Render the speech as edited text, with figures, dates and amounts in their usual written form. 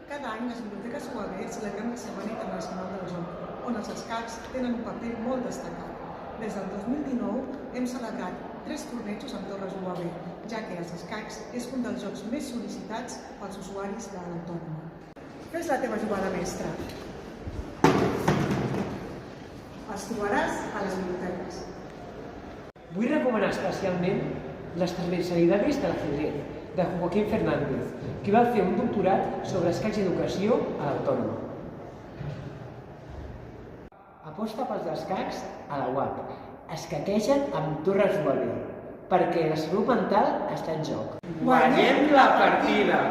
Cada any les biblioteques UAB celebren la Setmana Internacional del Joc, on els escacs tenen un paper molt destacat. Des del 2019 hem celebrat 3 tornejos amb torres UAB, ja que els escacs és un dels jocs més sol·licitats pels usuaris de l'Autònoma. Fes la teva jugada mestra. Els trobaràs a les biblioteques. Vull recomanar especialment les transversalidades de l'ajedrez, de Joaquín Fernández, que va fer un doctorat sobre escacs i educació a l'Autònoma. Aposta pels escacs a la UAB. Escaquegen amb torres UAB, perquè la salut mental està en joc. Guanyem la partida!